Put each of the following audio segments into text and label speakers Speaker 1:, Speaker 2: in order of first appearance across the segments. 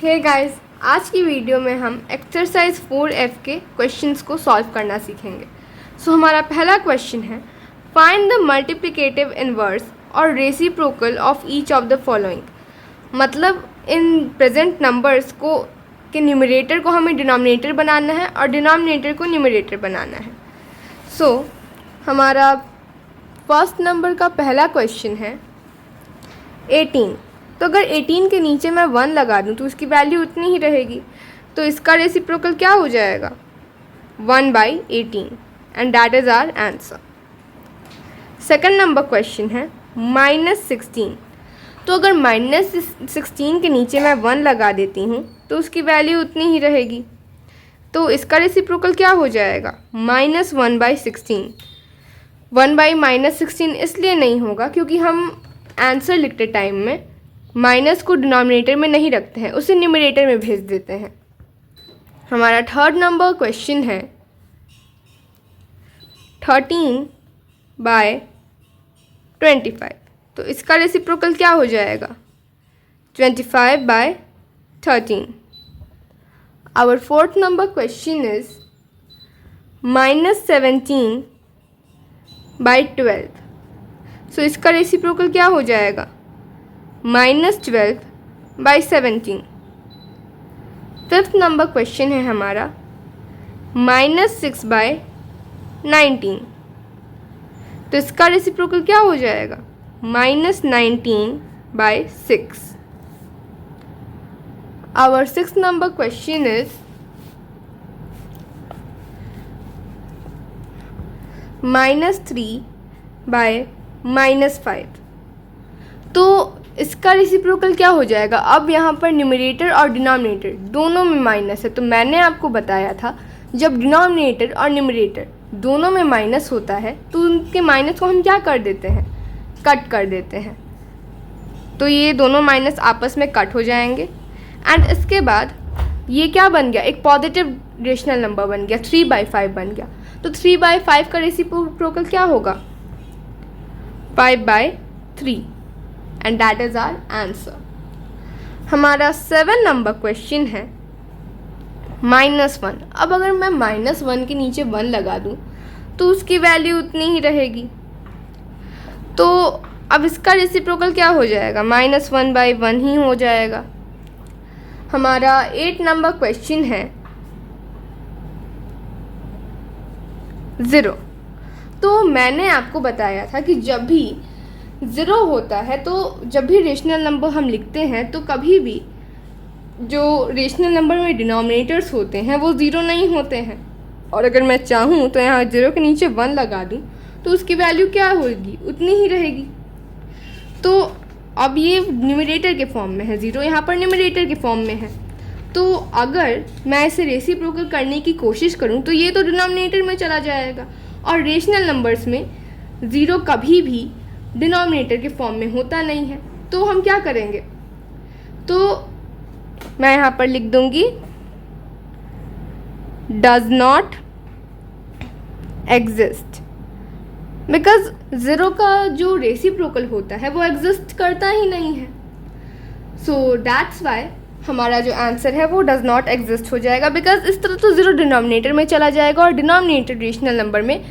Speaker 1: Hey guys, आज की video में हम एक्सरसाइज 4F के क्वेश्चंस को सॉल्व करना सीखेंगे। हमारा पहला क्वेश्चन है, फाइंड द मल्टीप्लिकेटिव इनवर्स और reciprocal of each of the following. मतलब इन प्रेजेंट नंबर्स को के न्यूमरेटर को हमें डिनोमिनेटर बनाना है और डिनोमिनेटर को न्यूमरेटर बनाना है। हमारा फर्स्ट नंबर का पहला क्वेश्चन है 18। तो अगर 18 के नीचे मैं 1 लगा दूं तो उसकी वैल्यू उतनी ही रहेगी। तो इसका रेसिप्रोकल क्या हो जाएगा? 1/18 and that is our answer. Second number question है -16। तो अगर -16 के नीचे मैं 1 लगा देती हूँ तो उसकी वैल्यू उतनी ही रहेगी। तो इसका रेसिप्रोकल क्या हो जाएगा? -1/16। 1/-16 इसलिए नहीं होगा क्योंकि हम आंसर लिखते टाइम में माइनस को डिनोमिनेटर में नहीं रखते हैं, उसे न्यूमरेटर में भेज देते हैं। हमारा थर्ड नंबर क्वेश्चन है 13/25। तो इसका रेसिप्रोकल क्या हो जाएगा? 25/13। Our fourth number question is -17/12। So इसका रेसिप्रोकल क्या हो जाएगा? -12/17। फिफ्थ नंबर क्वेश्चन है हमारा -6/19। तो इसका रेसिप्रोकल क्या हो जाएगा? -19/6। Our sixth number question is -3/-5। तो इसका रेसिप्रोकल क्या हो जाएगा? अब यहाँ पर न्यूमरेटर और डिनोमिनेटर दोनों में माइनस है। तो मैंने आपको बताया था जब डिनोमिनेटर और न्यूमरेटर दोनों में माइनस होता है तो उनके माइनस को हम क्या कर देते हैं? कट कर देते हैं। तो ये दोनों माइनस आपस में कट हो जाएंगे एंड इसके बाद ये क्या बन गया? एक पॉजिटिव रेशनल नंबर बन गया, 3/5 बन गया। तो 3/5 का रेसिप्रोकल क्या होगा? 5/3 and that is our answer. हमारा 7 नंबर क्वेश्चन है -1। अब अगर मैं -1 के नीचे 1 लगा दूं तो उसकी वैल्यू उतनी ही रहेगी। तो अब इसका रेसिप्रोकल क्या हो जाएगा? -1/1 ही हो जाएगा। हमारा 8 नंबर क्वेश्चन है 0। तो मैंने आपको बताया था कि जब भी 0 होता है तो जब भी रेशनल नंबर हम लिखते हैं तो कभी भी जो रेशनल नंबर में डिनोमिनेटर्स होते हैं वो 0 नहीं होते हैं। और अगर मैं चाहूँ तो यहाँ 0 के नीचे 1 लगा दूँ तो उसकी वैल्यू क्या होगी? उतनी ही रहेगी। तो अब ये न्यूमरेटर के फॉर्म में है, 0 यहाँ पर न्यूमरेटर के फॉर्म में है। तो अगर मैं इसे रेसिप्रोकल करने की कोशिश करूँ तो ये तो डिनोमिनेटर में चला जाएगा और रेशनल नंबर्स में 0 कभी भी डिनोमिनेटर के फॉर्म में होता नहीं है। तो हम क्या करेंगे? तो मैं यहाँ पर लिख दूंगी डज नॉट एग्जिस्ट, बिकॉज 0 का जो रेसिप्रोकल होता है वो एग्जिस्ट करता ही नहीं है। सो दैट्स वाई हमारा जो आंसर है वो डज नॉट एग्जिस्ट हो जाएगा, बिकॉज इस तरह तो 0 डिनोमिनेटर में चला जाएगा और डिनोमिनेटर रेशनल नंबर में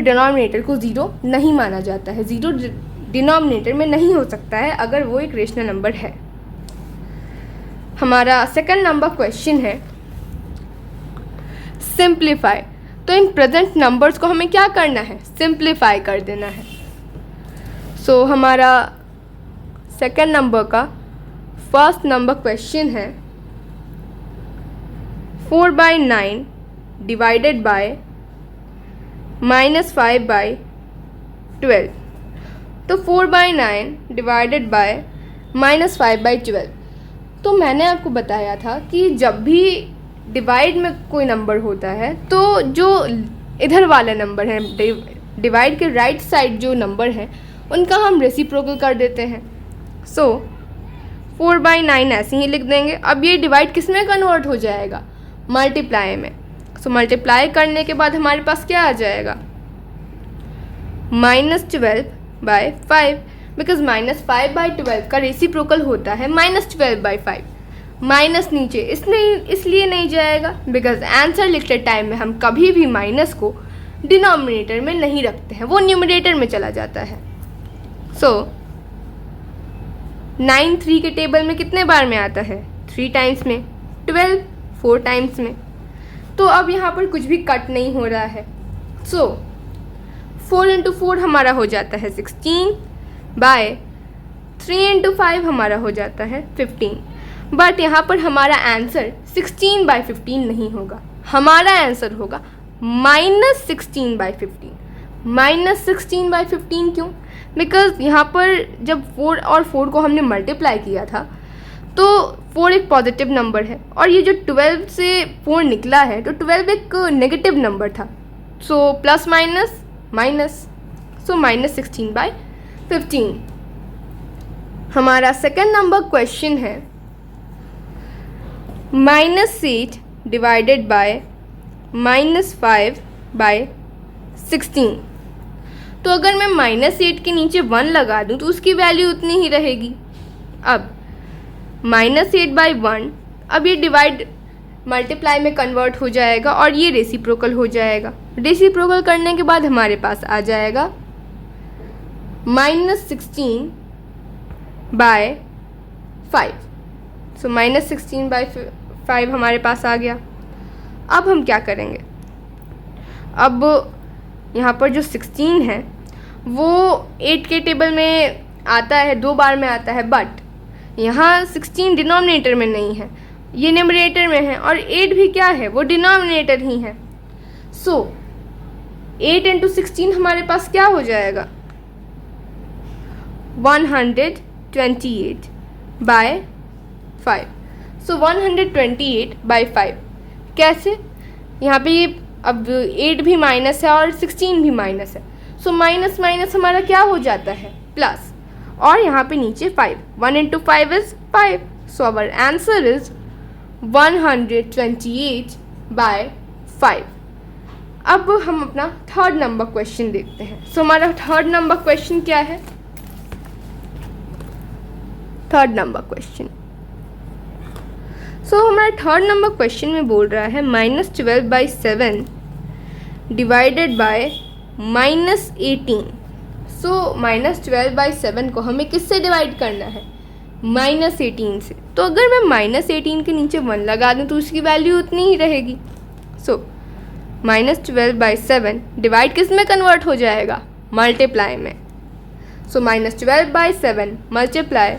Speaker 1: डिनोमिनेटर को 0 नहीं माना जाता है। 0 डिनोमिनेटर में नहीं हो सकता है अगर वो एक रेशनल नंबर है। हमारा सेकंड नंबर क्वेश्चन है सिंप्लीफाई। तो इन प्रेजेंट नंबर्स को हमें क्या करना है? सिंप्लीफाई कर देना है। सो हमारा सेकंड नंबर का फर्स्ट नंबर क्वेश्चन है 4/9 डिवाइडेड बाय -5/12। तो 4/9 डिवाइडेड बाय -5/12। तो मैंने आपको बताया था कि जब भी डिवाइड में कोई नंबर होता है तो जो इधर वाला नंबर है, डिवाइड के राइट साइड जो नंबर है उनका हम रेसिप्रोकल कर देते हैं। सो 4/9 ऐसे ही लिख देंगे। अब ये डिवाइड किस में कन्वर्ट हो जाएगा? मल्टीप्लाई में। सो मल्टीप्लाई करने के बाद हमारे पास क्या आ जाएगा? -12/5। बिकॉज -5/12 का रेसिप्रोकल होता है -12/5। माइनस नीचे इसलिए नहीं जाएगा बिकॉज आंसर लिखते टाइम में हम कभी भी माइनस को डिनोमिनेटर में नहीं रखते हैं, वो न्यूमरेटर में चला जाता है। सो 9 3 के टेबल में कितने बार में आता है? 3 टाइम्स में। 12 4 टाइम्स में। तो अब यहाँ पर कुछ भी कट नहीं हो रहा है। सो 4 × 4 हमारा हो जाता है 16/3 × 5 हमारा हो जाता है 15। बट यहाँ पर हमारा आंसर 16/15 नहीं होगा, हमारा आंसर होगा -16/15। -16/15 क्यों? बिकॉज यहाँ पर जब 4 और 4 को हमने मल्टीप्लाई किया था तो 4 एक पॉजिटिव नंबर है और ये जो 12 से 4 निकला है तो 12 एक नेगेटिव नंबर था। सो प्लस माइनस माइनस, सो -16/15। हमारा सेकेंड नंबर क्वेश्चन है -8 डिवाइडेड बाय -5/16। तो अगर मैं -8 के नीचे 1 लगा दूं तो उसकी वैल्यू उतनी ही रहेगी। अब -8/1, अब ये डिवाइड मल्टीप्लाई में कन्वर्ट हो जाएगा और ये रेसिप्रोकल हो जाएगा। रेसिप्रोकल करने के बाद हमारे पास आ जाएगा -16/5। सो -16/5 हमारे पास आ गया। अब हम क्या करेंगे? अब यहाँ पर जो 16 है वो 8 के टेबल में आता है, 2 बार में आता है, बट यहाँ 16 डिनोमिनेटर में नहीं है, ये न्यूमरेटर में है और 8 भी क्या है? वो डिनोमिनेटर ही है। सो 8 × 16 हमारे पास क्या हो जाएगा? 128/5। सो 128/5 कैसे? यहाँ पे ये अब 8 भी माइनस है और 16 भी माइनस है। सो माइनस माइनस हमारा क्या हो जाता है? प्लस, और यहाँ पे नीचे 5। 1 × 5 is 5। So our answer is 128/5। अब हम अपना थर्ड नंबर क्वेश्चन देखते हैं। सो हमारा थर्ड नंबर क्वेश्चन क्या है? थर्ड नंबर क्वेश्चन, सो हमारा थर्ड नंबर क्वेश्चन में बोल रहा है -12/7 डिवाइडेड बाय -18। सो -12/7 को हमें किससे डिवाइड करना है? -18 से। तो अगर मैं -18 के नीचे 1 लगा दूं तो उसकी वैल्यू उतनी ही रहेगी। सो -12/7 डिवाइड किस में कन्वर्ट हो जाएगा? मल्टीप्लाई में। सो -12/7 मल्टीप्लाई,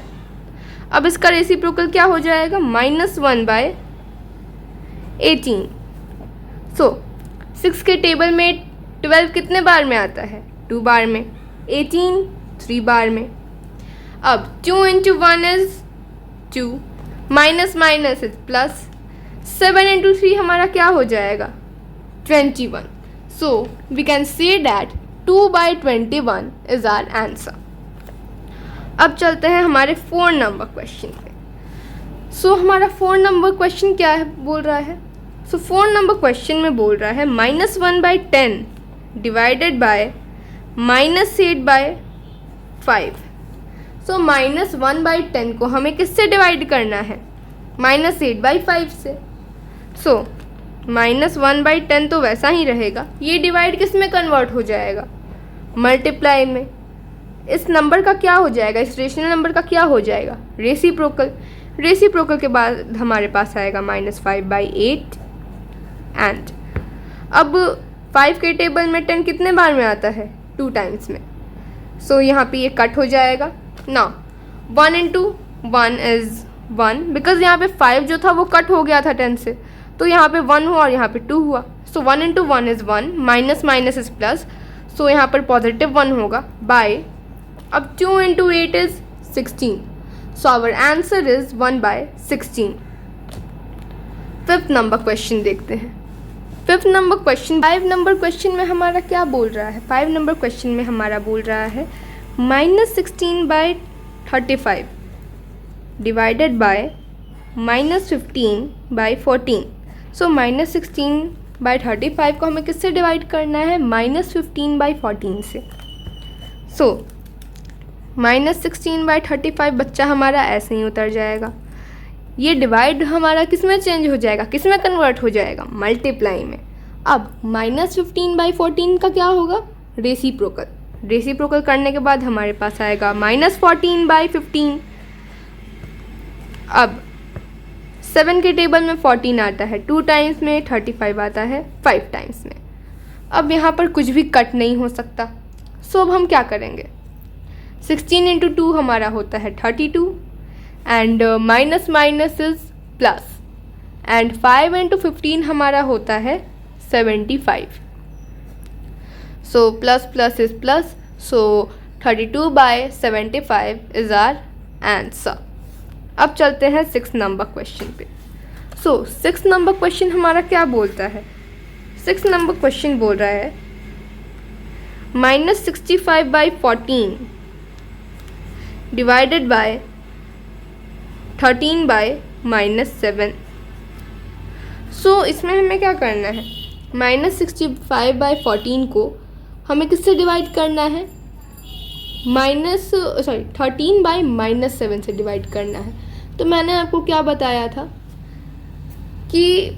Speaker 1: अब इसका रेसिप्रोकल क्या हो जाएगा? -1/18। सो 6 के टेबल में 12 कितने बार में आता है? 2 बार में। 18 3 बार में। अब 2 × 1 is 2, minus minus is plus, 7 × 3 हमारा क्या हो जाएगा? 21। So we can say that 2/21 is our answer. अब चलते हैं हमारे 4 नंबर क्वेश्चन पे। सो हमारा 4 नंबर क्वेश्चन क्या है बोल रहा है? सो 4 नंबर क्वेश्चन में बोल रहा है -1/10 डिवाइडेड बाय -8/5। सो -1/10 को हमें किससे डिवाइड करना है? -8/5 से। सो -1/10 तो वैसा ही रहेगा, ये डिवाइड किस में कन्वर्ट हो जाएगा? मल्टीप्लाई में। इस नंबर का क्या हो जाएगा? इस रेशनल नंबर का क्या हो जाएगा? रेसिप्रोकल। रेसिप्रोकल के बाद हमारे पास आएगा -5/8 एंड अब 5 के टेबल में 10 कितने बार में आता है? 2 टाइम्स में। सो यहाँ पे ये कट हो जाएगा ना। 1 × 1 इज़ 1 बिकॉज यहाँ पे 5 जो था वो कट हो गया था 10 से, तो यहाँ पे 1 हुआ और यहाँ पे 2 हुआ। So 1 × 1 is 1, minus minus is plus, so यहाँ पर पॉजिटिव 1 होगा बाय, अब 2 × 8 is 16। So our answer is 1/16। Fifth number question देखते हैं। Fifth number question, 5 number question में हमारा क्या बोल रहा है? 5 नंबर क्वेश्चन में हमारा बोल रहा है -16/35 डिवाइडेड बाय -15/14। सो -16/35 को हमें किससे डिवाइड करना है? -15/14 से। सो -16/35 बच्चा हमारा ऐसे ही उतर जाएगा। ये डिवाइड हमारा किस में चेंज हो जाएगा, किस में कन्वर्ट हो जाएगा, मल्टीप्लाई में। अब -15/14 का क्या होगा, रेसिप्रोकल। रेसिप्रोकल करने के बाद हमारे पास आएगा -14/15। अब 7 के टेबल में 14 आता है 2 टाइम्स में, 35 आता है 5 टाइम्स में। अब यहाँ पर कुछ भी कट नहीं हो सकता, सो अब हम क्या करेंगे, 16 × 2 हमारा होता है 32 and minus minus is plus and 5 × 15 हमारा होता है 75। So plus plus is plus, so 32/75 is our answer. अब चलते हैं 6 नंबर क्वेश्चन पे। सो 6 नंबर क्वेश्चन हमारा क्या बोलता है, 6 नंबर क्वेश्चन बोल रहा है -65/14 डिवाइडेड बाय 13/-7। सो इसमें हमें क्या करना है, -65/14 को हमें किससे डिवाइड करना है, 13/-7 से डिवाइड करना है। तो मैंने आपको क्या बताया था कि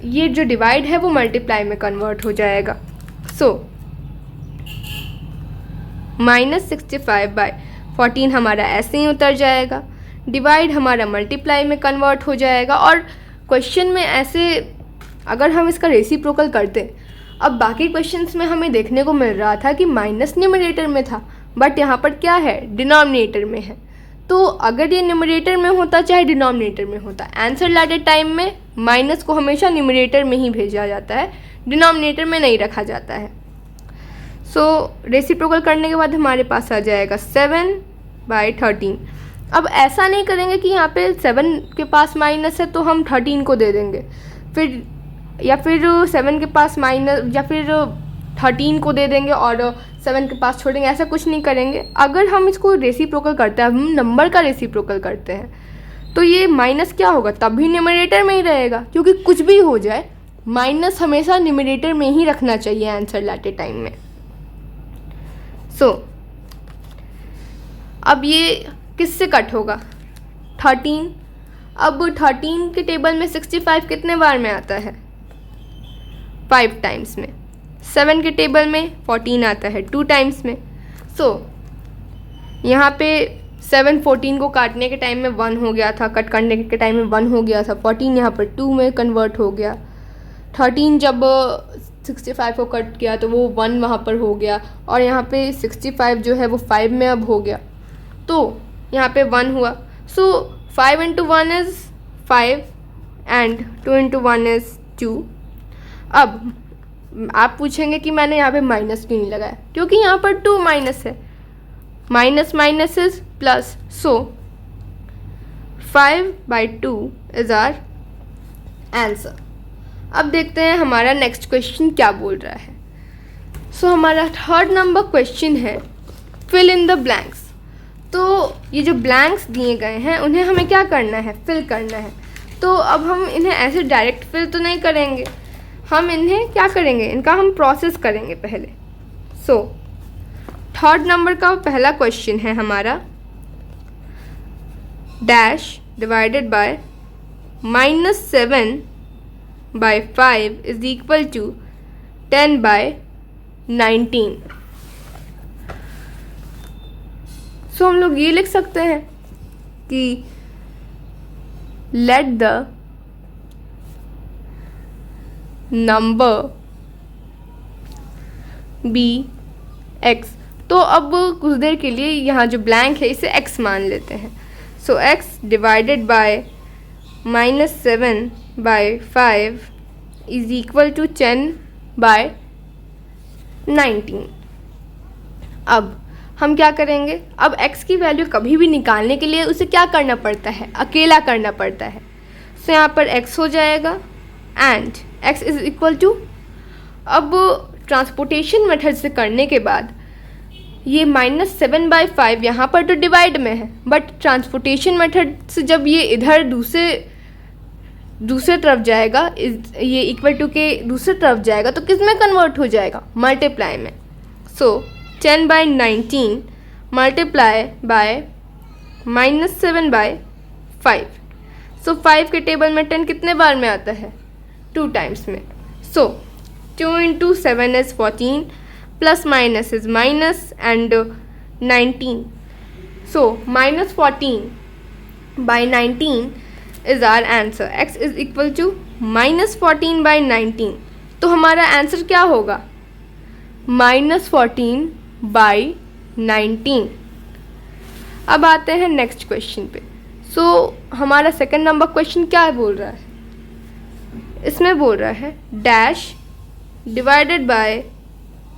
Speaker 1: ये जो डिवाइड है वो मल्टीप्लाई में कन्वर्ट हो जाएगा। सो -65/14 हमारा ऐसे ही उतर जाएगा, डिवाइड हमारा मल्टीप्लाई में कन्वर्ट हो जाएगा। और क्वेश्चन में ऐसे अगर हम इसका रेसिप्रोकल करते, अब बाकी क्वेश्चंस में हमें देखने को मिल रहा था कि माइनस न्यूमरेटर में था, बट यहाँ पर क्या है, डिनोमिनेटर में है। तो अगर ये न्यूमरेटर में होता चाहे डिनोमिनेटर में होता, आंसर लाते टाइम में माइनस को हमेशा न्यूमरेटर में ही भेजा जाता है, डिनोमिनेटर में नहीं रखा जाता है। सो रेसिप्रोकल करने के बाद हमारे पास आ जाएगा 7/13। अब ऐसा नहीं करेंगे कि यहाँ पे 7 के पास माइनस है तो हम 13 को दे देंगे, फिर 7 के पास माइनस या फिर 13 को दे देंगे और 7 के पास छोड़ेंगे, ऐसा कुछ नहीं करेंगे। अगर हम इसको रेसिप्रोकल करते हैं, हम नंबर का रेसिप्रोकल करते हैं, तो ये माइनस क्या होगा, तब भी न्यूमरेटर में ही रहेगा, क्योंकि कुछ भी हो जाए माइनस हमेशा न्यूमरेटर में ही रखना चाहिए आंसर लाते टाइम में। सो अब ये किससे कट होगा, 13। अब 13 के टेबल में 65 कितने बार में आता है, 5 टाइम्स में। 7 के टेबल में 14 आता है 2 टाइम्स में। सो यहाँ पे 7 14 को काटने के टाइम में 1 हो गया था, कट करने के टाइम में 1 हो गया था, 14 यहाँ पर 2 में कन्वर्ट हो गया। 13 जब 65 को कट किया तो वो 1 वहाँ पर हो गया, और यहाँ पे 65 जो है वो 5 में अब हो गया, तो यहाँ पे 1 हुआ। सो 5 × 1 इज़ 5 एंड 2 × 1 इज़ 2। अब आप पूछेंगे कि मैंने यहाँ पे माइनस क्यों नहीं लगाया, क्योंकि यहाँ पर 2 माइनस है, minus minus is plus, so 5/2 is our answer. अब देखते हैं हमारा नेक्स्ट क्वेश्चन क्या बोल रहा है। सो हमारा 3rd नंबर क्वेश्चन है फिल इन द ब्लैंक्स। तो ये जो ब्लैंक्स दिए गए हैं उन्हें हमें क्या करना है, फिल करना है। तो अब हम इन्हें ऐसे डायरेक्ट फिल तो नहीं करेंगे, हम इन्हें क्या करेंगे, इनका हम प्रोसेस करेंगे पहले। सो 3rd नंबर का पहला क्वेश्चन है हमारा, dash divided by -7/5 is equal to 10/19। So हम लोग ये लिख सकते हैं कि let the number be x. तो अब कुछ देर के लिए यहाँ जो ब्लैंक है इसे x मान लेते हैं। So x divided by -7/5 is equal to 10/19। अब हम क्या करेंगे, अब x की वैल्यू कभी भी निकालने के लिए उसे क्या करना पड़ता है, अकेला करना पड़ता है। सो यहाँ पर x हो जाएगा and x is equal to, अब ट्रांसपोर्टेशन मेथड से करने के बाद ये -7/5 यहाँ पर तो डिवाइड में है, बट ट्रांसपोर्टेशन मेथड से जब ये इधर दूसरे तरफ जाएगा, ये इक्वल टू के दूसरे तरफ जाएगा, तो किस में कन्वर्ट हो जाएगा, मल्टीप्लाई में। सो 10/19 मल्टीप्लाई बाय -7/5। सो 5 के टेबल में 10 कितने बार में आता है? 2 टाइम्स में। So 2 × 7 is 14, plus minus is minus and 19। So -14/19 is our answer. x is equal to -14/19। तो हमारा आंसर क्या होगा? -14/19। अब आते हैं नेक्स्ट क्वेश्चन पे। सो हमारा सेकंड नंबर क्वेश्चन क्या बोल रहा है? इसमें बोल रहा है dash divided by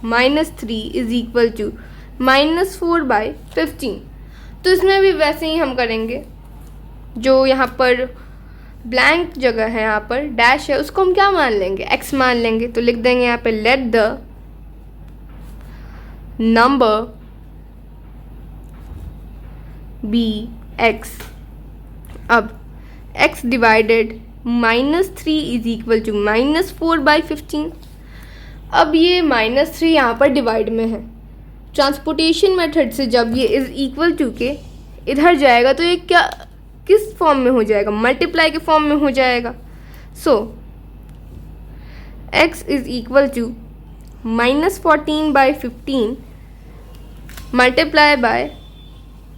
Speaker 1: -3 is equal to -4/15। तो इसमें भी वैसे ही हम करेंगे, जो यहाँ पर ब्लैंक जगह है, यहाँ पर डैश है, उसको हम क्या मान लेंगे? x मान लेंगे। तो लिख देंगे यहाँ पे let the number be x। अब x divided -3 is equal to -4/15। अब ये -3 यहाँ पर डिवाइड में है। ट्रांसपोर्टेशन मेथड से जब ये इज इक्वल टू के इधर जाएगा तो ये क्या किस फॉर्म में हो जाएगा? मल्टीप्लाई के फॉर्म में हो जाएगा। So x is equal to -14/15 multiply by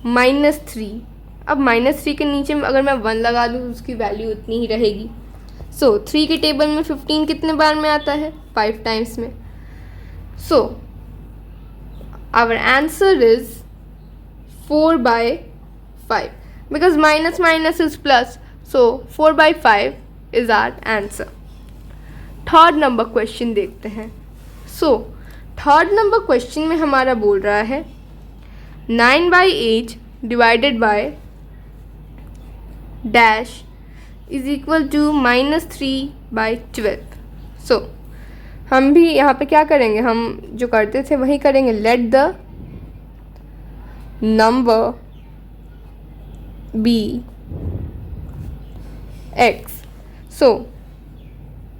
Speaker 1: -3। अब -3 के नीचे अगर मैं 1 लगा दूँ तो उसकी वैल्यू उतनी ही रहेगी। सो 3 के टेबल में 15 कितने बार में आता है? 5 टाइम्स में। So our answer is 4/5 because minus minus is plus. So 4/5 is our answer. Third number question देखते हैं। सो थर्ड नंबर क्वेश्चन में हमारा बोल रहा है 9/8 divided by dash is equal to -3/12। So हम भी यहाँ पे क्या करेंगे? हम जो करते थे वही करेंगे। Let the number be x। So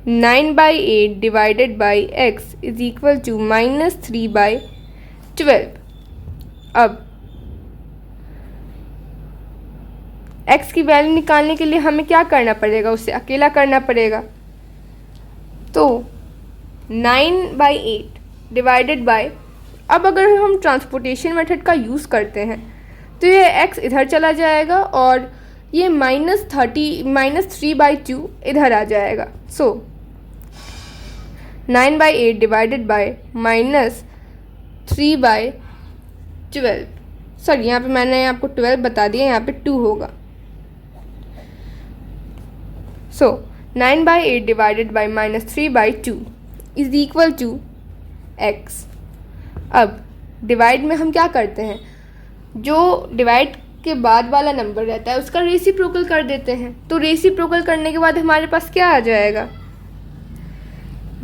Speaker 1: 9/8 divided by x is equal to -3/12। अब x की वैल्यू निकालने के लिए हमें क्या करना पड़ेगा? उसे अकेला करना पड़ेगा। तो 9/8 डिवाइडेड बाय, अब अगर हम ट्रांसपोर्टेशन मेथड का यूज़ करते हैं तो ये x इधर चला जाएगा और ये -3/2 इधर आ जाएगा। सो 9/8 डिवाइडेड बाय -3/12। सॉरी, यहाँ पे मैंने आपको 12 बता दिया, यहाँ पे 2 होगा। So 9/8 divided by -3/2 is equal to x। अब डिवाइड में हम क्या करते हैं? जो डिवाइड के बाद वाला नंबर रहता है उसका रेसिप्रोकल कर देते हैं। तो रेसिप्रोकल करने के बाद हमारे पास क्या आ जाएगा?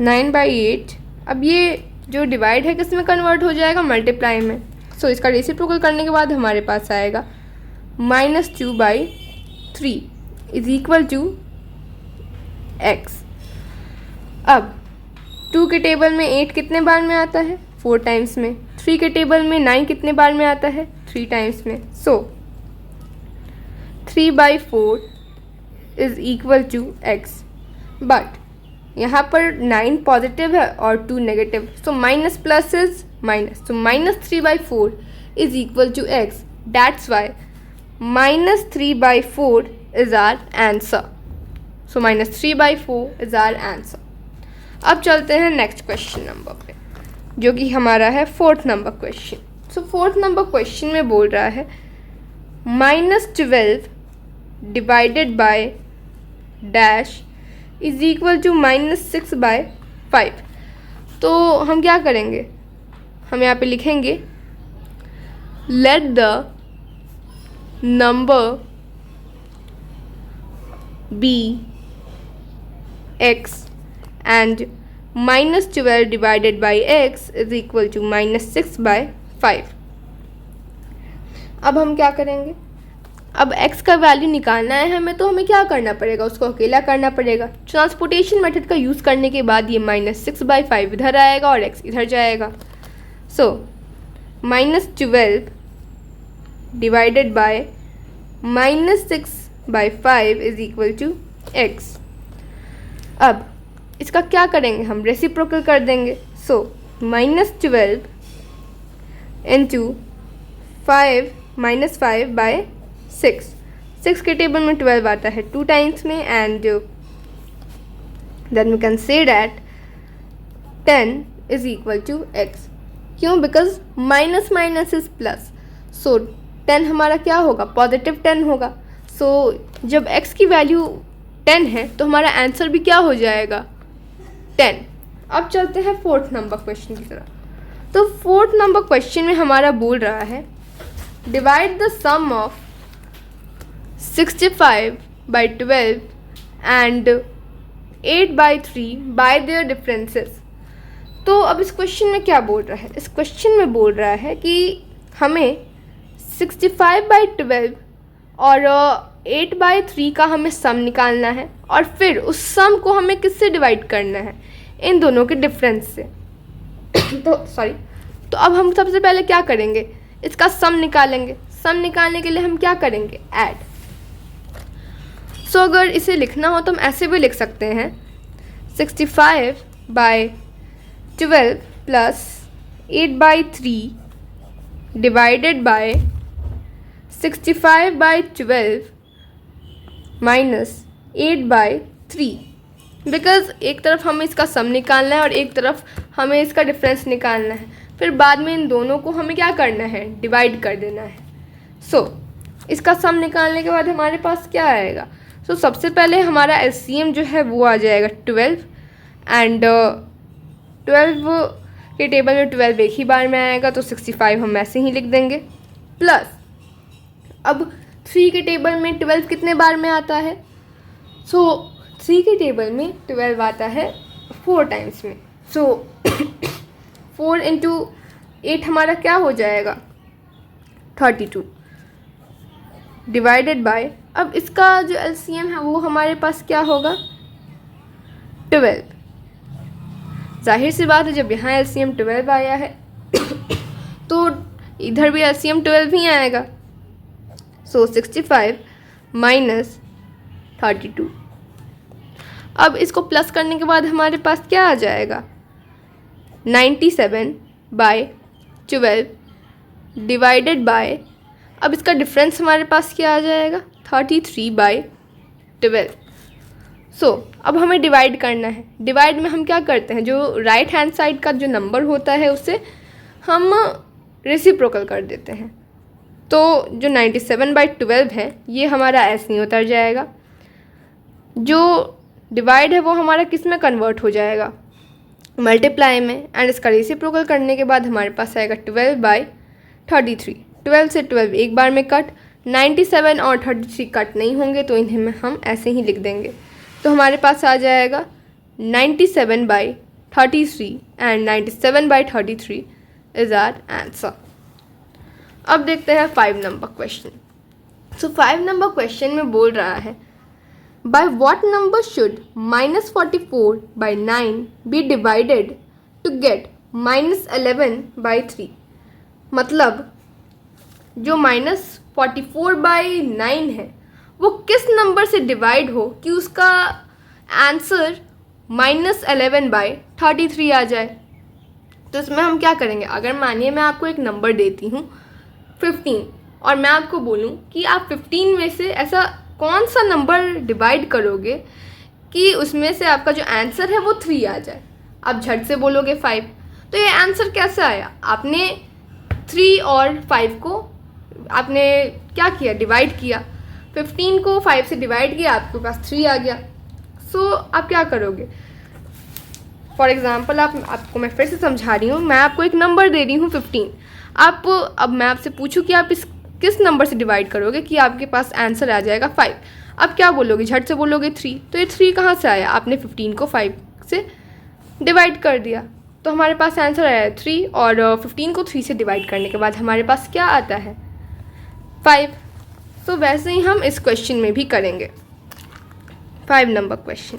Speaker 1: 9/8। अब ये जो डिवाइड है किस में कन्वर्ट हो जाएगा? मल्टीप्लाई में। सो इसका रेसिप्रोकल करने के बाद हमारे पास आएगा -2/3 इज इक्वल टू x। अब 2 के टेबल में 8 कितने बार में आता है? 4 टाइम्स में। 3 के टेबल में 9 कितने बार में आता है? 3 टाइम्स में। So 3/4 is equal to x। But यहाँ पर 9 पॉजिटिव है और 2 negative, so minus plus is minus. So -3/4 is equal to x। That's why -3/4 is our answer. So -3/4 is our answer. अब चलते हैं नेक्स्ट क्वेश्चन नंबर पे, जो कि हमारा है 4th number question. So 4th number question में बोल रहा है -12 divided by dash is equal to -6/5। तो हम क्या करेंगे? हम यहाँ पे लिखेंगे let the number be x and -12 divided by x is equal to -6/5। अब हम क्या करेंगे? अब x का वैल्यू निकालना है हमें, तो हमें क्या करना पड़ेगा? उसको अकेला करना पड़ेगा। ट्रांसपोर्टेशन मेथड का यूज़ करने के बाद ये -6/5 इधर आएगा और x इधर जाएगा। So -12 divided by -6/5 is equal to x। अब इसका क्या करेंगे, हम रेसिप्रोकल कर देंगे। सो -12 इंटू 5 -5/6। 6 के टेबल में 12 आता है 2 टाइम्स में, and then we can say that 10 is equal to x। क्यों? Because minus minus is plus, so 10 हमारा क्या होगा, पॉजिटिव 10 होगा। सो जब x की वैल्यू 10 है तो हमारा आंसर भी क्या हो जाएगा, 10। अब चलते हैं 4th नंबर क्वेश्चन की तरफ। तो 4th नंबर क्वेश्चन में हमारा बोल रहा है divide the sum of 65/12 and 8/3 by their differences. तो अब इस क्वेश्चन में क्या बोल रहा है, इस क्वेश्चन में बोल रहा है कि हमें 65/12 और 8/3 का हमें सम निकालना है, और फिर उस सम को हमें किससे डिवाइड करना है, इन दोनों के डिफरेंस से। तो अब हम सबसे पहले क्या करेंगे, इसका सम निकालेंगे। सम निकालने के लिए हम क्या करेंगे, ऐड। सो अगर इसे लिखना हो तो हम ऐसे भी लिख सकते हैं 65/12 plus 8/3 divided by 65/12 minus 8/3। Because एक तरफ हमें इसका सम निकालना है और एक तरफ हमें इसका डिफरेंस निकालना है, फिर बाद में इन दोनों को हमें क्या करना है, डिवाइड कर देना है। सो इसका सम निकालने के बाद हमारे पास क्या आएगा, सो सबसे पहले हमारा एलसीएम जो है वो आ जाएगा 12, एंड 12 के टेबल में 12 एक ही बार में आएगा, तो 65 हम ऐसे ही लिख देंगे। प्लस अब 3 के टेबल में 12 कितने बार में आता है, सो 3 के टेबल में 12 आता है 4 टाइम्स में। सो 4 इंटू 8 हमारा क्या हो जाएगा, 32 डिवाइडेड बाय, अब इसका जो एलसीएम है वो हमारे पास क्या होगा, 12। जाहिर सी बात है जब यहाँ एलसीएम 12 आया है तो इधर भी एलसीएम 12 ही आएगा। सो 65 माइनस 32। अब इसको प्लस करने के बाद हमारे पास क्या आ जाएगा, 97/12 डिवाइडेड बाय, अब इसका डिफरेंस हमारे पास क्या आ जाएगा, 33/12। सो अब हमें डिवाइड करना है। डिवाइड में हम क्या करते हैं, जो राइट हैंड साइड का जो नंबर होता है उसे हम रेसिप्रोकल कर देते हैं। तो जो 97/12 है ये हमारा ऐसे ही उतर जाएगा, जो डिवाइड है वो हमारा किस में कन्वर्ट हो जाएगा, मल्टीप्लाई में, एंड इसका रेसिप्रोकल करने के बाद हमारे पास आएगा 12/33। 12 से 12 एक बार में कट, 97 और 33 कट नहीं होंगे तो इन्हें हम ऐसे ही लिख देंगे। तो हमारे पास आ जाएगा 97/33 एंड 97/33 इज आवर आंसर। अब देखते हैं 5 number question. So 5 number question में बोल रहा है by what number should -44/9 be divided to get -11/3। मतलब जो -44/9 है वो किस नंबर से डिवाइड हो कि उसका आंसर -11/33 आ जाए। तो इसमें हम क्या करेंगे, अगर मानिए मैं आपको एक नंबर देती हूँ 15 और मैं आपको बोलूँ कि आप 15 में से ऐसा कौन सा नंबर डिवाइड करोगे कि उसमें से आपका जो आंसर है वो 3 आ जाए। आप झट से बोलोगे 5, तो ये आंसर कैसे आया, आपने 3 और 5 को आपने क्या किया, डिवाइड किया। 15 को 5 से डिवाइड किया, आपके पास 3 आ गया। सो आप क्या करोगे, फॉर एग्ज़ाम्पल आपको मैं फिर से समझा रही हूँ, मैं आपको एक नंबर दे रही हूँ 15। अब मैं आपसे पूछूँ कि आप इस किस नंबर से डिवाइड करोगे कि आपके पास आंसर आ जाएगा 5। अब क्या बोलोगे, झट से बोलोगे 3। तो ये 3 कहाँ से आया, आपने 15 को 5 से डिवाइड कर दिया, तो हमारे पास आंसर आया है 3, और 15 को 3 से डिवाइड करने के बाद हमारे पास क्या आता है, 5। तो वैसे ही हम इस क्वेश्चन में भी करेंगे, 5 नंबर क्वेश्चन।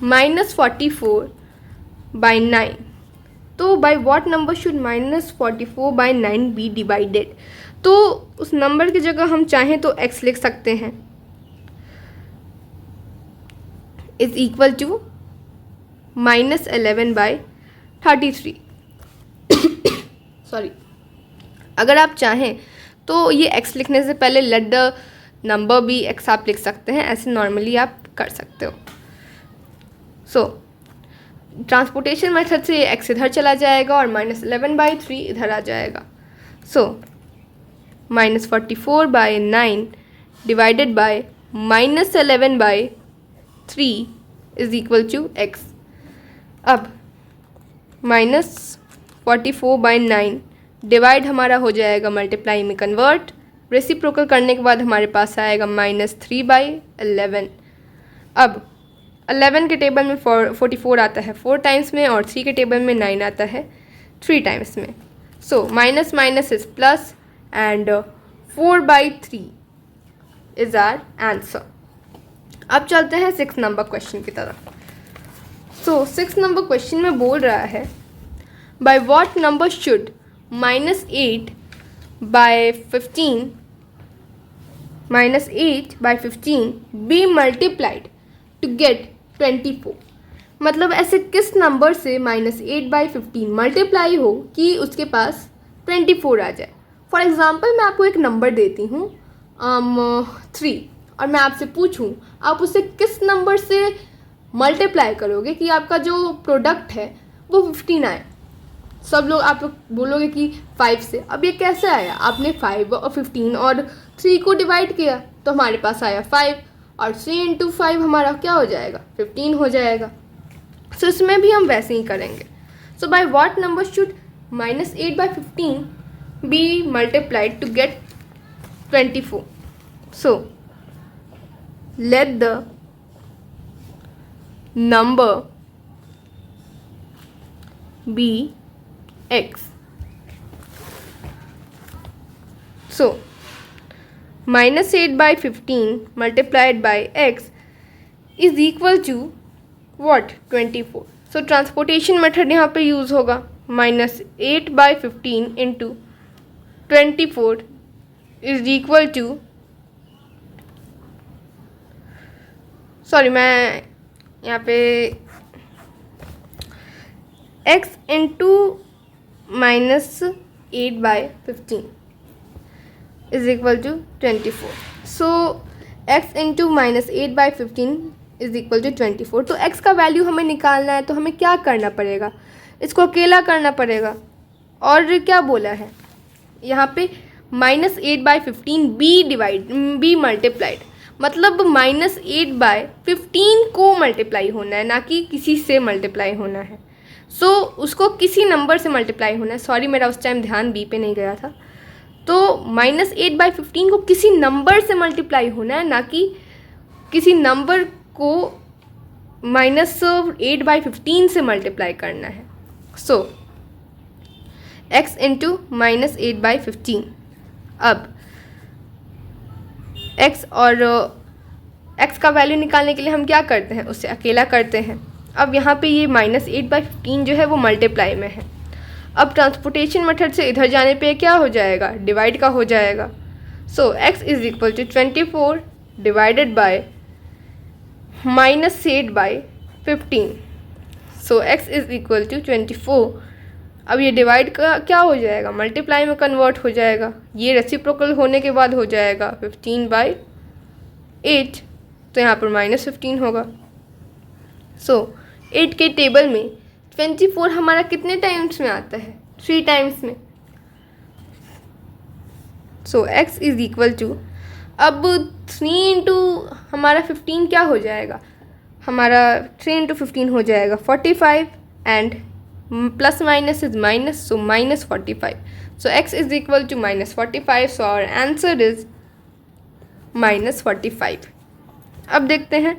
Speaker 1: -44/9, तो by what number should -44/9 be divided. तो उस नंबर की जगह हम चाहें तो x लिख सकते हैं, इज इक्वल टू -11/33। सॉरी, अगर आप चाहें तो ये x लिखने से पहले let the number be x आप लिख सकते हैं, ऐसे नॉर्मली आप कर सकते हो। सो ट्रांसपोर्टेशन मेथड से x इधर चला जाएगा और -11/3 इधर आ जाएगा। So -44/9 divided by -11/3 is equal to x। अब -44/9 डिवाइड हमारा हो जाएगा मल्टीप्लाई में कन्वर्ट, रेसिप्रोकल करने के बाद हमारे पास आएगा -3/11। अब 11 के टेबल में 44 आता है 4 टाइम्स में, और 3 के टेबल में 9 आता है 3 टाइम्स में। So minus minus is plus and 4/3 is our answer. अब चलते हैं 6 नंबर क्वेश्चन की तरफ। सो 6 नंबर क्वेश्चन में बोल रहा है by what number should -8/15 be multiplied to get 24। मतलब ऐसे किस नंबर से -8/15 मल्टीप्लाई हो कि उसके पास 24 आ जाए। फॉर एग्ज़ाम्पल मैं आपको एक नंबर देती हूँ 3, और मैं आपसे पूछूँ आप उसे किस नंबर से मल्टीप्लाई करोगे कि आपका जो प्रोडक्ट है वो 15 आए। सब लोग आप लोग बोलोगे कि 5 से। अब ये कैसे आया, आपने 5 और 15 और 3 को डिवाइड किया तो हमारे पास आया 5, और 3 × 5 हमारा क्या हो जाएगा 15 हो जाएगा। सो इसमें भी हम वैसे ही करेंगे। So by what number should -8/15 be multiplied to get 24। So let the number be x. So -8/15 multiplied by x is equal to what 24. So transportation method यहाँ पे यूज़ होगा। -8/15 into 24 is equal to, sorry मैं यहाँ पे x into -8/15 is equal to 24. So x into -8/15 is equal to 24. तो x का value हमें निकालना है तो हमें क्या करना पड़ेगा, इसको अकेला करना पड़ेगा। और क्या बोला है यहाँ पे -8/15 बी मल्टीप्लाइड, मतलब -8/15 को मल्टीप्लाई होना है, ना कि किसी से मल्टीप्लाई होना है। सो उसको किसी नंबर से मल्टीप्लाई होना है। सॉरी मेरा उस टाइम ध्यान बी पे नहीं गया था। तो -8/15 को किसी नंबर से मल्टीप्लाई होना है, ना कि किसी नंबर को -8/15 से मल्टीप्लाई करना है। सो x इंटू -8/15। अब x और x का वैल्यू निकालने के लिए हम क्या करते हैं, उसे अकेला करते हैं। अब यहाँ पे ये -8/15 जो है वो मल्टीप्लाई में है। अब ट्रांसपोर्टेशन मेथड से इधर जाने पे क्या हो जाएगा, डिवाइड का हो जाएगा। So x is equal to 24 divided by -8/15। So x is equal to 24। अब ये डिवाइड का क्या हो जाएगा, मल्टीप्लाई में कन्वर्ट हो जाएगा। ये रेसिप्रोकल होने के बाद हो जाएगा 15/8, तो यहाँ पर -15 होगा। सो 8 के टेबल में 24 हमारा कितने टाइम्स में आता है, 3 टाइम्स में। So x is equal to, अब 3 इंटू हमारा 15 क्या हो जाएगा, हमारा 3 × 15 हो जाएगा 45, and plus minus is minus, so -45। So x is equal to -45। So our answer is -45। अब देखते हैं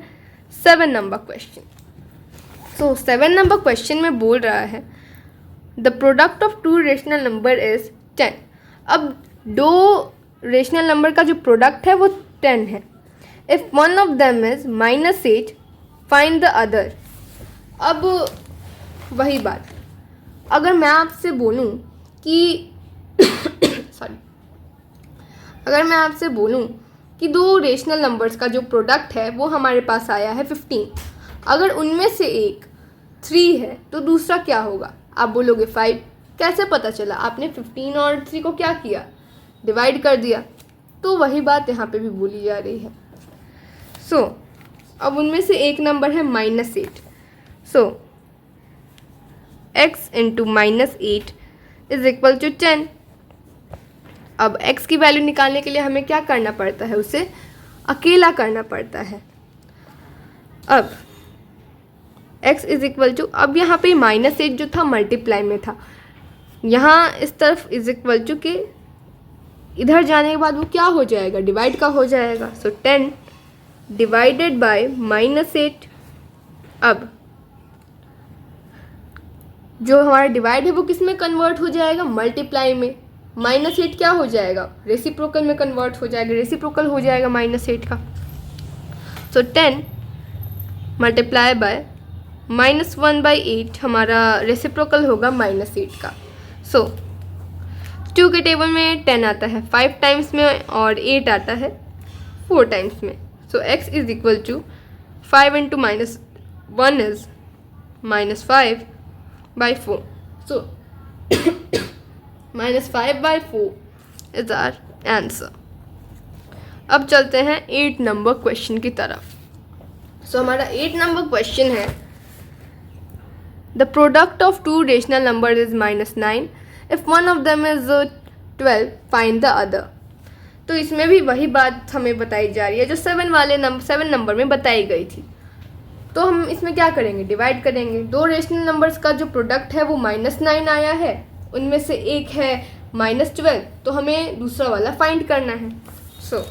Speaker 1: 7 number question. So 7 number question में बोल रहा है the product of 2 rational number is 10। अब 2 रेशनल नंबर का जो प्रोडक्ट है वो 10 है। If one of them is -8 find the other. अब वही बात, अगर मैं आपसे बोलूं कि सॉरी, अगर मैं आपसे बोलूं कि दो रेशनल नंबर्स का जो प्रोडक्ट है वो हमारे पास आया है 15, अगर उनमें से एक 3 है तो दूसरा क्या होगा? आप बोलोगे 5। कैसे पता चला? आपने 15 और 3 को क्या किया? डिवाइड कर दिया। तो वही बात यहाँ पे भी बोली जा रही है। सो अब उनमें से एक नंबर है -8। So x into -8 is equal to 10। अब x की वैल्यू निकालने के लिए हमें क्या करना पड़ता है? उसे अकेला करना पड़ता है। अब x इज इक्वल टू, अब यहाँ पे -8 जो था मल्टीप्लाई में था, यहाँ इस तरफ इज इक्वल टू के इधर जाने के बाद वो क्या हो जाएगा? डिवाइड का हो जाएगा। सो 10 डिवाइडेड बाय -8। अब जो हमारा डिवाइड है वो किस में कन्वर्ट हो जाएगा? मल्टीप्लाई में। -8 क्या हो जाएगा? रेसिप्रोकल में कन्वर्ट हो जाएगा, रेसिप्रोकल हो जाएगा -8 का। सो 10 मल्टीप्लाई बाय -1/8 हमारा रेसिप्रोकल होगा -8 का। सो 2 के टेबल में 10 आता है 5 टाइम्स में और 8 आता है 4 टाइम्स में। So x is equal to 5 into -1 is -5/4। So -5/4 is our answer. अब चलते हैं 8 नंबर क्वेश्चन की तरफ। सो हमारा 8 नंबर क्वेश्चन है, the product of two rational number is -9 if one of them is 12 find the other. तो इसमें भी वही बात हमें बताई जा रही है जो 7 नंबर में बताई गई थी। तो हम इसमें क्या करेंगे? डिवाइड करेंगे। दो रेशनल नंबर्स का जो प्रोडक्ट है वो -9 आया है, उनमें से एक है -12, तो हमें दूसरा वाला फाइंड करना है। सो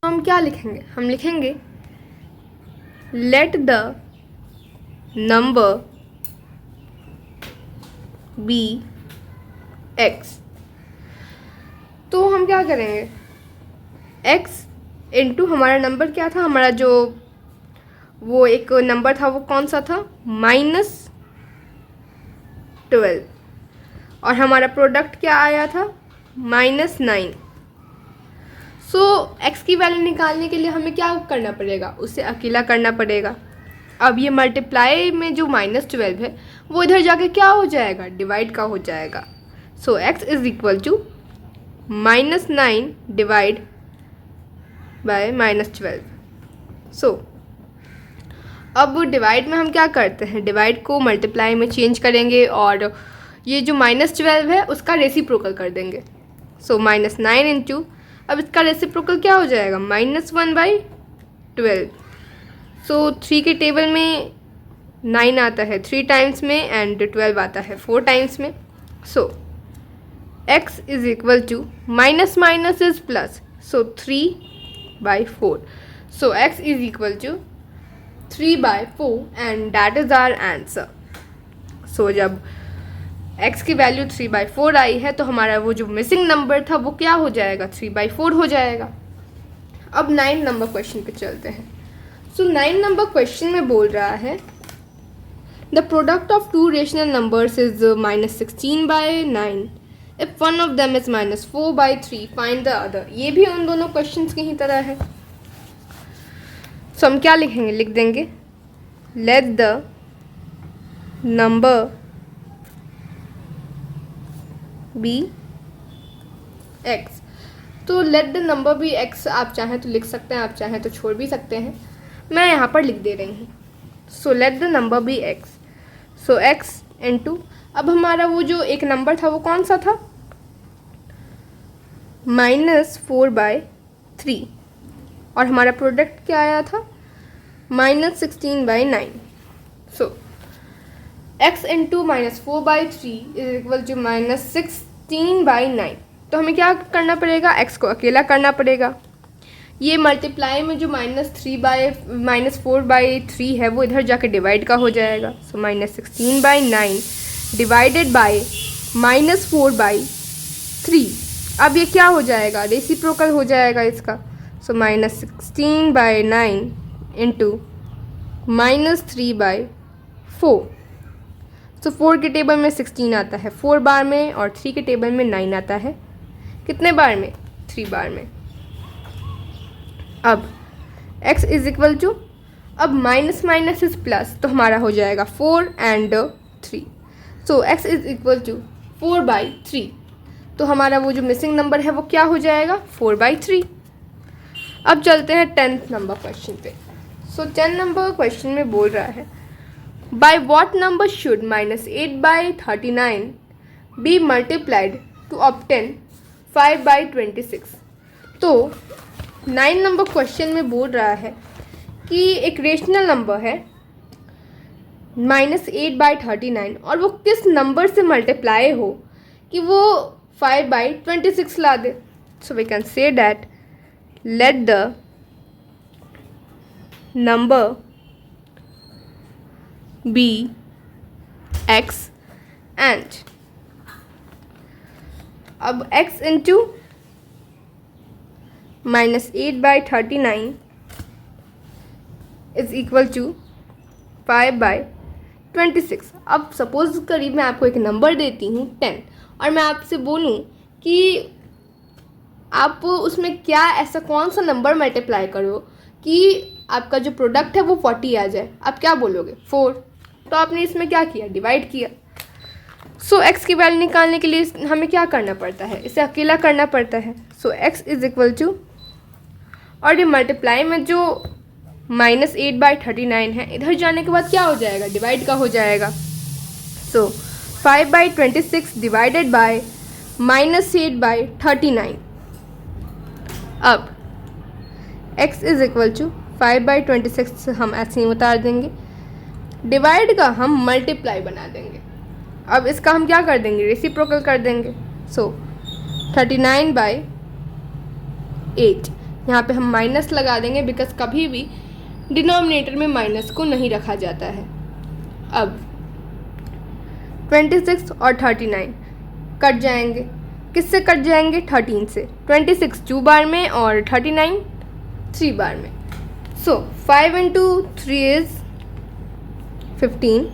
Speaker 1: हम क्या लिखेंगे? हम लिखेंगे let the number be x। तो हम क्या करेंगे? x इंटू हमारा नंबर क्या था? हमारा जो वो एक नंबर था वो कौन सा था? -12। और हमारा प्रोडक्ट क्या आया था? -9। सो x की वैल्यू निकालने के लिए हमें क्या करना पड़ेगा? उसे अकेला करना पड़ेगा। अब ये मल्टीप्लाई में जो -12 है वो इधर जाके क्या हो जाएगा? डिवाइड का हो जाएगा। So x is equal to -9 divide by -12। So अब डिवाइड में हम क्या करते हैं? डिवाइड को मल्टीप्लाई में चेंज करेंगे और ये जो -12 है उसका रेसिप्रोकल कर देंगे। सो -9 इंटू, अब इसका रेसिप्रोकल क्या हो जाएगा? -1/12। सो 3 के टेबल में 9 आता है 3 टाइम्स में एंड 12 आता है 4 टाइम्स में। So x is equal to minus minus is plus, so 3/4। So x is equal to 3/4 and that is our answer. So जब x की वैल्यू 3/4 आई है तो हमारा वो जो मिसिंग नंबर था वो क्या हो जाएगा? 3/4 हो जाएगा। अब 9 नंबर क्वेश्चन पे चलते हैं। सो 9 नंबर क्वेश्चन में बोल रहा है the product of two rational numbers is -16/9 if one of them is -4/3 find the other. ये भी उन दोनों क्वेश्चंस की ही तरह है। सो हम क्या लिखेंगे? लिख देंगे let the number be x। तो let the number be x आप चाहें तो लिख सकते हैं, आप चाहें तो छोड़ भी सकते हैं। मैं यहाँ पर लिख दे रही हूँ। So let the number be x। So x into, अब हमारा वो जो एक नंबर था वो कौन सा था? -4/3 और हमारा प्रोडक्ट क्या आया था? -16/9। So x into -4/3 is equal to -16/9। तो हमें क्या करना पड़ेगा? x को अकेला करना पड़ेगा। ये मल्टीप्लाई में जो -4/3 है वो इधर जाके डिवाइड का हो जाएगा। सो -16/9 डिवाइडेड बाय -4/3। अब ये क्या हो जाएगा? रेसिप्रोकल हो जाएगा इसका। सो -16/9 इंटू -3/4 4। तो 4 के टेबल में 16 आता है 4 बार में, और 3 के टेबल में 9 आता है कितने बार में? 3 बार में। अब x इज इक्वल टू, अब माइनस माइनस इज प्लस, तो हमारा हो जाएगा 4 and 3। So x is equal to 4/3। तो हमारा वो जो मिसिंग नंबर है वो क्या हो जाएगा? 4/3। अब चलते हैं 10th नंबर क्वेश्चन पे। सो 10 नंबर क्वेश्चन में बोल रहा है by what number should -8/39 be multiplied to obtain 5/26। तो 9 नंबर क्वेश्चन में बोल रहा है कि एक रेशनल नंबर है -8/39 और वो किस नंबर से मल्टीप्लाई हो कि वो 5/26 ला दे। So we can say that let the number be x and अब x into -8/39 is equal to 5/26। अब सपोज करीब मैं आपको एक नंबर देती हूँ 10 और मैं आपसे बोलूँ कि आप उसमें क्या ऐसा कौन सा नंबर मल्टीप्लाई करो कि आपका जो प्रोडक्ट है वो 40 आ जाए। आप क्या बोलोगे? 4। तो आपने इसमें क्या किया? डिवाइड किया। सो x की वैल्यू निकालने के लिए हमें क्या करना पड़ता है? इसे अकेला करना पड़ता है। सो x इज इक्वल टू, और ये मल्टीप्लाई में जो -8/39 है इधर जाने के बाद क्या हो जाएगा? डिवाइड का हो जाएगा। सो 5/26 डिवाइडेड बाय -8/39। अब x इज इक्वल टू 5/26 हम ऐसे ही उतार देंगे, डिवाइड का हम मल्टीप्लाई बना देंगे। अब इसका हम क्या कर देंगे? रेसिप्रोकल कर देंगे। सो 39/8 यहाँ पे हम माइनस लगा देंगे बिकॉज कभी भी डिनोमिनेटर में माइनस को नहीं रखा जाता है। अब 26 और 39 कट जाएंगे। किससे कट जाएंगे? 13 से। 26 2 बार में और 39 3 बार में। सो 5 into 3 is 15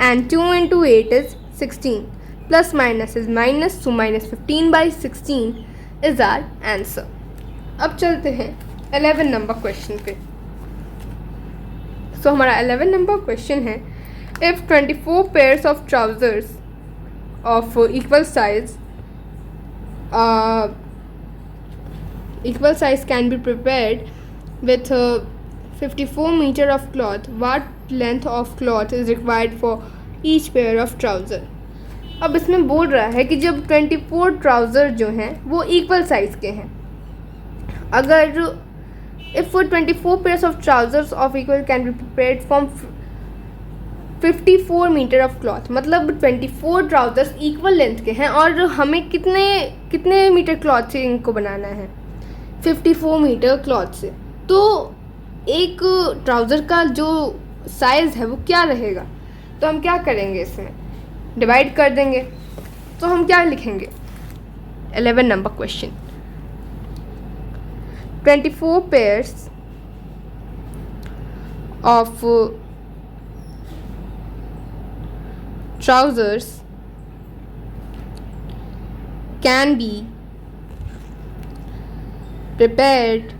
Speaker 1: and 2 into 8 is 16, plus minus is minus, so -15/16 is our answer। अब चलते हैं 11 नंबर क्वेश्चन पे। सो हमारा 11 नंबर क्वेश्चन है if 24 pairs of trousers of equal size can be prepared with 54 meter of cloth, what length of cloth is required for each pair of trouser। अब इसमें बोल रहा है कि जब 24 ट्राउज़र जो हैं वो इक्वल साइज़ के हैं, अगर if 24 pairs of trousers of equal can be prepared from 54 metre of cloth, मतलब 24 ट्राउज़र्स इक्वल लेंथ के हैं और हमें कितने मीटर क्लॉथ से इनको बनाना है? 54 मीटर क्लॉथ से। तो एक ट्राउज़र का जो साइज़ है वो क्या रहेगा? तो हम क्या करेंगे? इसमें डिवाइड कर देंगे। तो हम क्या लिखेंगे? 11 number question 24 pairs of trousers can be prepared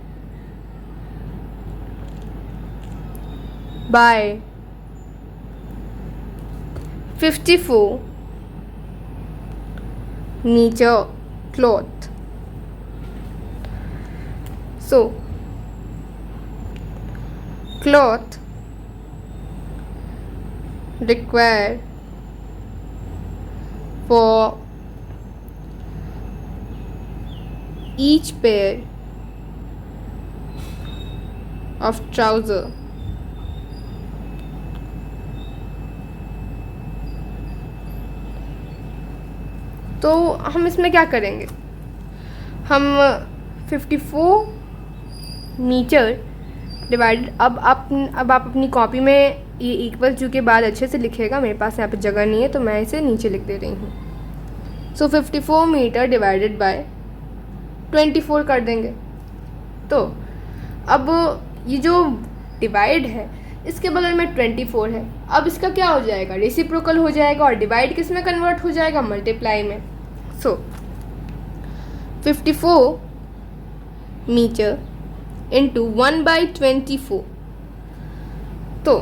Speaker 1: by 54 meter cloth। So cloth required for each pair of trouser तो हम इसमें क्या करेंगे? हम 54 मीटर डिवाइड, अब आप अपनी कॉपी में ये इक्वल टू के बाद अच्छे से लिखिएगा, मेरे पास यहाँ पे जगह नहीं है तो मैं इसे नीचे लिख दे रही हूँ। सो 54 मीटर डिवाइडेड बाय 24 कर देंगे। तो अब ये जो डिवाइड है इसके बगल में 24 है। अब इसका क्या हो जाएगा, रेसिप्रोकल हो जाएगा और डिवाइड किस में कन्वर्ट हो जाएगा, मल्टीप्लाई में। सो 54 मीटर इंटू 1/24। तो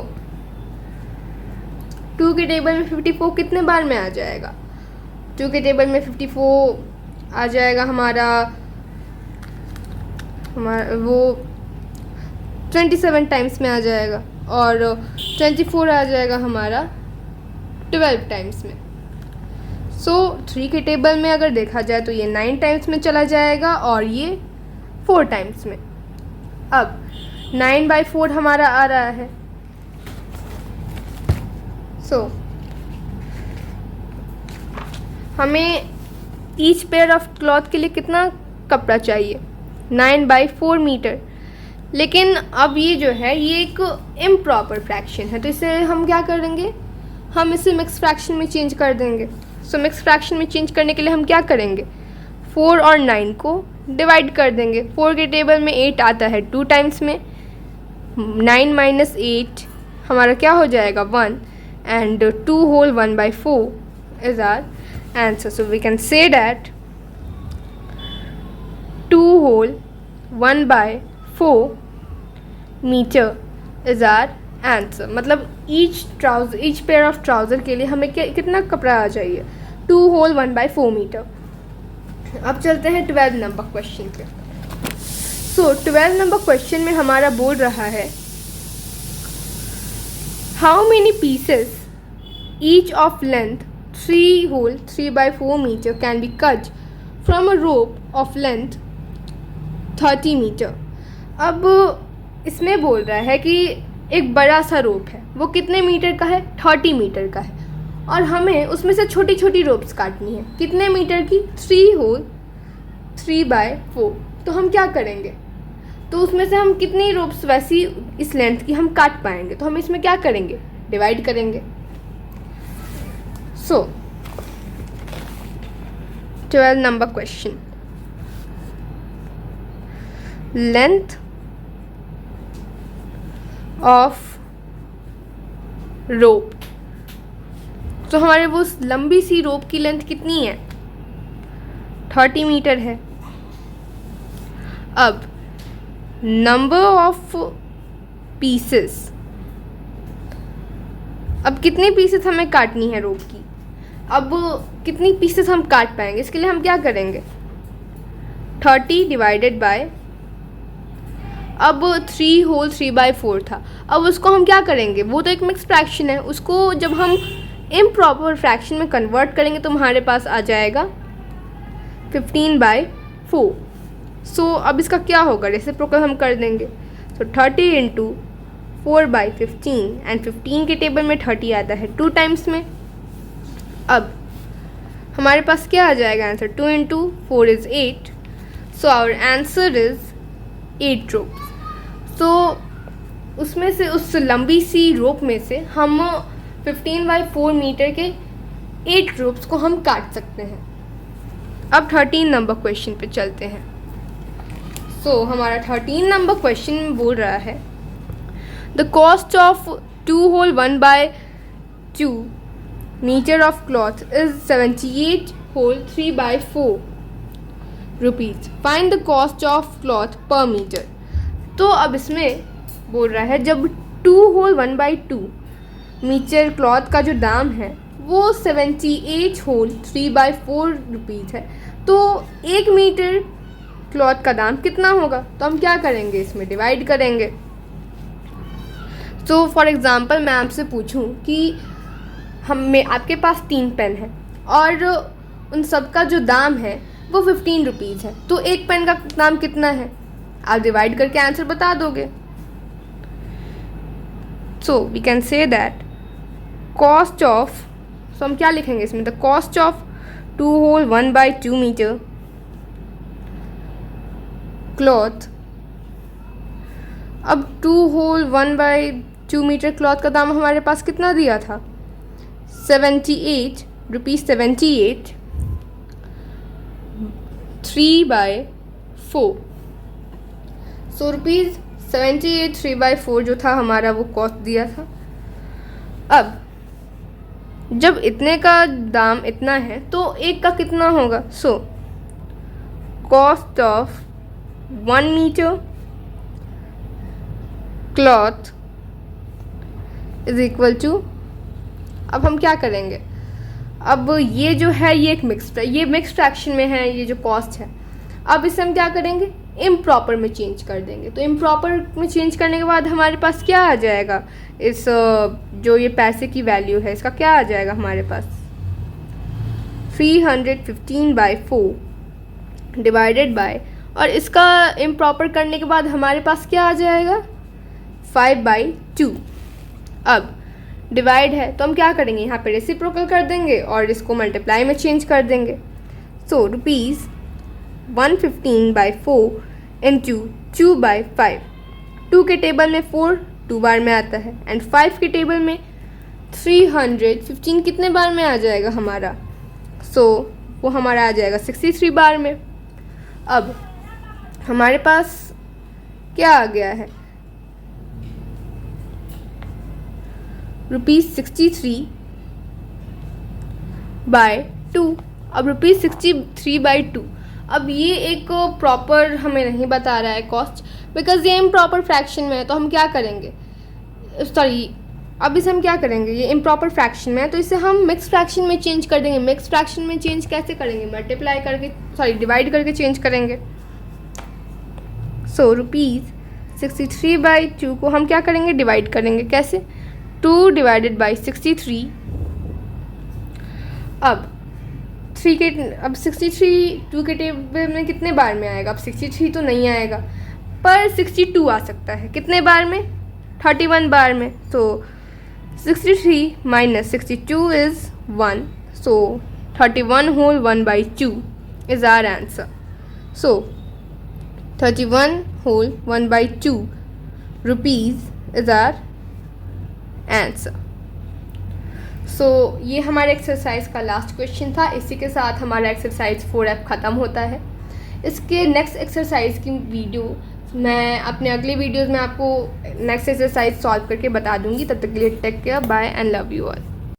Speaker 1: 2 के टेबल में 54 कितने बार में आ जाएगा, 2 के टेबल में 54 आ जाएगा हमारा वो 27 टाइम्स में आ जाएगा, और 24 आ जाएगा हमारा 12 टाइम्स में। सो 3 के टेबल में अगर देखा जाए तो ये 9 टाइम्स में चला जाएगा और ये 4 टाइम्स में। अब 9/4 हमारा आ रहा है। सो हमें ईच पेयर ऑफ क्लॉथ के लिए कितना कपड़ा चाहिए, 9/4 मीटर। लेकिन अब ये जो है ये एक इम्प्रॉपर फ्रैक्शन है, तो इसे हम क्या करेंगे, हम इसे मिक्स फ्रैक्शन में चेंज कर देंगे। सो मिक्स फ्रैक्शन में चेंज करने के लिए हम क्या करेंगे, 4 और 9 को डिवाइड कर देंगे। 4 के टेबल में 8 आता है 2 टाइम्स में, 9 - 8 हमारा क्या हो जाएगा 1, and 2 whole 1/4 is our answer. So we can say that 2 whole 1/4 metre is our answer. मतलब ईच पेयर ऑफ ट्राउज़र के लिए हमें कितना कपड़ा आ चाहिए, 2 होल 1/4 मीटर। अब चलते हैं 12 नंबर क्वेश्चन पे। सो 12 नंबर क्वेश्चन में हमारा बोल रहा है, how many pieces each of length 3 whole 3/4 metre can be cut from a rope of length 30 metre. अब इसमें बोल रहा है कि एक बड़ा सा रोप है, वो कितने मीटर का है, 30 मीटर का है, और हमें उसमें से छोटी छोटी रोप्स काटनी है, कितने मीटर की, 3 होल 3/4। तो हम क्या करेंगे, तो उसमें से हम कितनी रोप्स वैसी इस लेंथ की हम काट पाएंगे, तो हम इसमें क्या करेंगे, डिवाइड करेंगे। सो 12 number question, length of rope. तो हमारे वो लंबी सी रोप की लेंथ कितनी है, 30 मीटर है। अब नंबर ऑफ पीसेस, अब कितने पीसेस हमें काटनी है रोप की, अब कितनी पीसेस हम काट पाएंगे, इसके लिए हम क्या करेंगे, 30 डिवाइडेड बाय, अब 3 होल 3/4 था, अब उसको हम क्या करेंगे, वो तो एक मिक्स फ्रैक्शन है, उसको जब हम इम्प्रॉपर फ्रैक्शन में कन्वर्ट करेंगे तो हमारे पास आ जाएगा 15/4। सो अब इसका क्या होगा, रेसिप्रोकल हम कर देंगे। सो 30 इंटू 4/15, एंड 15 के टेबल में 30 आता है 2 टाइम्स में। अब हमारे पास क्या आ जाएगा answer, 2 into 4 is 8। So our answer is 8 ropes. तो उसमें से, उस लंबी सी रोप में से हम 15/4 मीटर के 8 रोप्स को हम काट सकते हैं। अब 13 नंबर क्वेश्चन पे चलते हैं। सो हमारा 13 नंबर क्वेश्चन में बोल रहा है, the cost of 2 whole 1/2 metre of cloth is 78 whole 3/4 rupees, find the cost of cloth per metre. तो अब इसमें बोल रहा है, जब 2 होल 1/2 मीटर क्लॉथ का जो दाम है वो 78 होल 3/4 रुपीज़ है, तो 1 मीटर क्लॉथ का दाम कितना होगा, तो हम क्या करेंगे, इसमें डिवाइड करेंगे। सो फॉर एग्ज़ाम्पल मैं आपसे पूछूं कि आपके पास 3 पेन है और उन सब का जो दाम है वो 15 रुपीज़ है, तो एक पेन का दाम कितना है, आप डिवाइड करके आंसर बता दोगे। So we can say that cost of, so हम क्या लिखेंगे इसमें, the cost of 2 whole 1/2 metre cloth. अब 2 होल 1/2 मीटर क्लॉथ का दाम हमारे पास कितना दिया था, 78 रुपीज़, 78 3/4, सो रुपीज़ 78 3/4 जो था हमारा वो कॉस्ट दिया था। अब जब इतने का दाम इतना है तो एक का कितना होगा? So cost of 1 metre cloth is equal to, अब हम क्या करेंगे, अब ये जो है ये एक मिक्स फ्रैक्शन में है, ये जो कॉस्ट है, अब इसे हम क्या करेंगे, इम्प्रॉपर में चेंज कर देंगे। तो इम्प्रॉपर में चेंज करने के बाद हमारे पास क्या आ जाएगा, इस जो ये पैसे की वैल्यू है इसका क्या आ जाएगा हमारे पास, 315/4 डिवाइडेड बाय, और इसका इम्प्रॉपर करने के बाद हमारे पास क्या आ जाएगा, 5/2। अब डिवाइड है तो हम क्या करेंगे, यहाँ पे रेसिप्रोकल कर देंगे और इसको मल्टीप्लाई में चेंज कर देंगे। सो रुपीज़ 115/4 इंटू 2/5, 2 के टेबल में 4 2 बार में आता है, एंड 5 के टेबल में 315 कितने बार में आ जाएगा हमारा, सो वो हमारा आ जाएगा 63 बार में। अब हमारे पास क्या आ गया है, ₹63/2। अब ₹63/2, अब ये एक प्रॉपर हमें नहीं बता रहा है कॉस्ट, बिकॉज ये इम्प्रॉपर फ्रैक्शन में है। तो हम क्या करेंगे, सॉरी अब इसे हम क्या करेंगे, ये इम्प्रॉपर फ्रैक्शन में है तो इसे हम मिक्स फ्रैक्शन में चेंज कर देंगे। मिक्स फ्रैक्शन में चेंज कैसे करेंगे, मल्टीप्लाई करके, सॉरी डिवाइड करके चेंज करेंगे। सो ₹63/2 को हम क्या करेंगे, डिवाइड करेंगे, कैसे, 2 डिवाइडेड बाई 63। अब 63 2 के टेबल में कितने बार में आएगा, अब 63 तो नहीं आएगा, पर 62 आ सकता है, कितने बार में, 31 बार में। तो 63 - 62 is 1, so 31 whole 1/2 is our answer. So 31 whole 1/2 rupees is our answer. सो ये हमारे एक्सरसाइज का लास्ट क्वेश्चन था। इसी के साथ हमारा एक्सरसाइज 4F ख़त्म होता है। इसके नेक्स्ट एक्सरसाइज की वीडियो मैं अपने अगले वीडियोस में आपको नेक्स्ट एक्सरसाइज सॉल्व करके बता दूंगी। तब तक के लिए take care, bye and love you all.